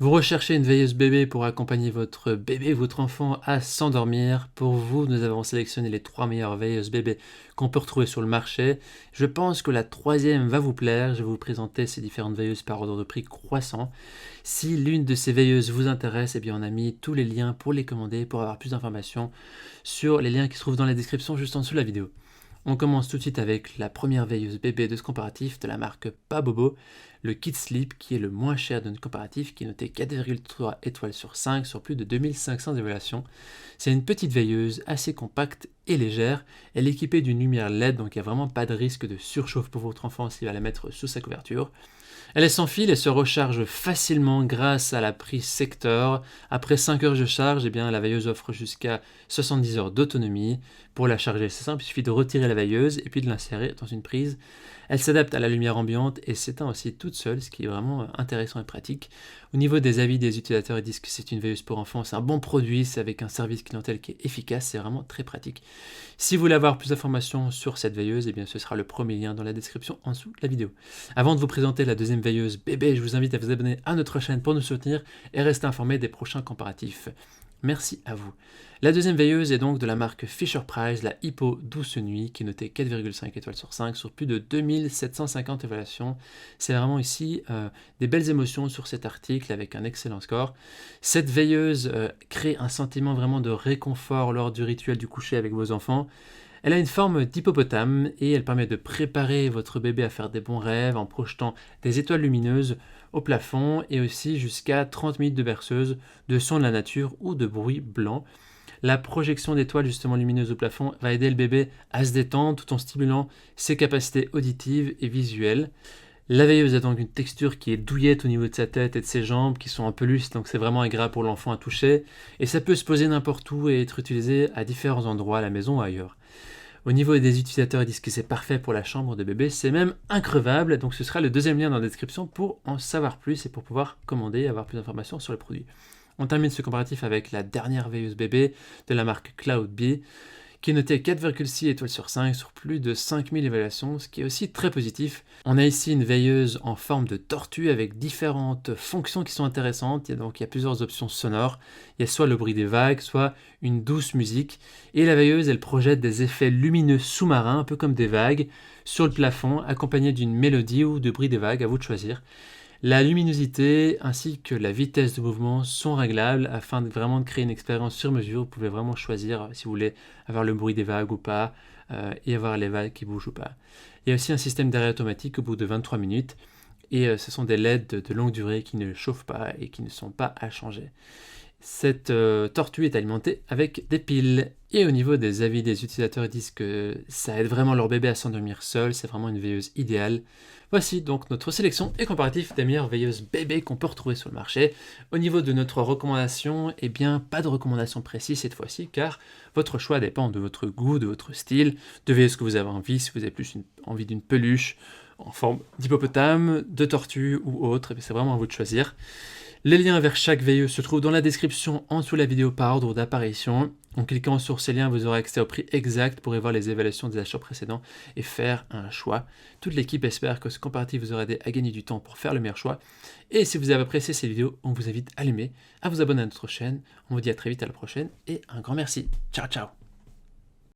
Vous recherchez une veilleuse bébé pour accompagner votre bébé, votre enfant à s'endormir. Pour vous, nous avons sélectionné les 3 meilleures veilleuses bébés qu'on peut retrouver sur le marché. Je pense que la troisième va vous plaire. Je vais vous présenter ces différentes veilleuses par ordre de prix croissant. Si l'une de ces veilleuses vous intéresse, eh bien on a mis tous les liens pour les commander, pour avoir plus d'informations sur les liens qui se trouvent dans la description juste en dessous de la vidéo. On commence tout de suite avec la première veilleuse bébé de ce comparatif de la marque Pabobo, le Kid Sleep qui est le moins cher de notre comparatif, qui est noté 4,3 étoiles sur 5 sur plus de 2500 évaluations. C'est une petite veilleuse assez compacte et légère. Elle est équipée d'une lumière LED, donc il n'y a vraiment pas de risque de surchauffe pour votre enfant s'il va la mettre sous sa couverture. Elle est sans fil et se recharge facilement grâce à la prise secteur. Après 5 heures de charge, eh bien, la veilleuse offre jusqu'à 70 heures d'autonomie. Pour la charger, c'est simple, il suffit de retirer la veilleuse et puis de l'insérer dans une prise. Elle s'adapte à la lumière ambiante et s'éteint aussi toute seule, ce qui est vraiment intéressant et pratique. Au niveau des avis des utilisateurs, ils disent que c'est une veilleuse pour enfants, c'est un bon produit, c'est avec un service clientèle qui est efficace, c'est vraiment très pratique. Si vous voulez avoir plus d'informations sur cette veilleuse, eh bien, ce sera le premier lien dans la description en dessous de la vidéo. Avant de vous présenter la deuxième veilleuse bébé, je vous invite à vous abonner à notre chaîne pour nous soutenir et rester informé des prochains comparatifs. Merci à vous. La deuxième veilleuse est donc de la marque Fisher-Price, la Hippo Douce Nuit, qui est notée 4,5 étoiles sur 5 sur plus de 2750 évaluations. C'est vraiment ici des belles émotions sur cet article avec un excellent score. Cette veilleuse crée un sentiment vraiment de réconfort lors du rituel du coucher avec vos enfants. Elle a une forme d'hippopotame et elle permet de préparer votre bébé à faire des bons rêves en projetant des étoiles lumineuses au plafond et aussi jusqu'à 30 minutes de berceuse, de sons de la nature ou de bruit blanc. La projection d'étoiles justement lumineuses au plafond va aider le bébé à se détendre tout en stimulant ses capacités auditives et visuelles. La veilleuse a donc une texture qui est douillette au niveau de sa tête et de ses jambes, qui sont en peluche, donc c'est vraiment agréable pour l'enfant à toucher. Et ça peut se poser n'importe où et être utilisé à différents endroits à la maison ou ailleurs. Au niveau des utilisateurs, ils disent que c'est parfait pour la chambre de bébé, c'est même increvable, donc ce sera le deuxième lien dans la description pour en savoir plus et pour pouvoir commander et avoir plus d'informations sur le produit. On termine ce comparatif avec la dernière veilleuse bébé de la marque Cloudbee, qui est notée 4,6 étoiles sur 5 sur plus de 5000 évaluations, ce qui est aussi très positif. On a ici une veilleuse en forme de tortue avec différentes fonctions qui sont intéressantes. Il y a plusieurs options sonores. Il y a soit le bruit des vagues, soit une douce musique. Et la veilleuse, elle projette des effets lumineux sous-marins, un peu comme des vagues, sur le plafond, accompagnés d'une mélodie ou de bruit des vagues, à vous de choisir. La luminosité ainsi que la vitesse de mouvement sont réglables afin de vraiment créer une expérience sur mesure. Vous pouvez vraiment choisir si vous voulez avoir le bruit des vagues ou pas et avoir les vagues qui bougent ou pas. Il y a aussi un système d'arrêt automatique au bout de 23 minutes et ce sont des LED de longue durée qui ne chauffent pas et qui ne sont pas à changer. Cette tortue est alimentée avec des piles. Et au niveau des avis des utilisateurs, ils disent que ça aide vraiment leur bébé à s'endormir seul, c'est vraiment une veilleuse idéale. Voici donc notre sélection et comparatif des meilleures veilleuses bébés qu'on peut retrouver sur le marché. Au niveau de notre recommandation, eh bien pas de recommandation précise cette fois-ci, car votre choix dépend de votre goût, de votre style, de veilleuse que vous avez envie, si vous avez plus envie d'une peluche en forme d'hippopotame, de tortue ou autre, c'est vraiment à vous de choisir. Les liens vers chaque veilleuse se trouvent dans la description en dessous de la vidéo par ordre d'apparition. En cliquant sur ces liens, vous aurez accès au prix exact pour y voir les évaluations des achats précédents et faire un choix. Toute l'équipe espère que ce comparatif vous aura aidé à gagner du temps pour faire le meilleur choix. Et si vous avez apprécié ces vidéos, on vous invite à l'aimer, à vous abonner à notre chaîne. On vous dit à très vite à la prochaine et un grand merci. Ciao ciao.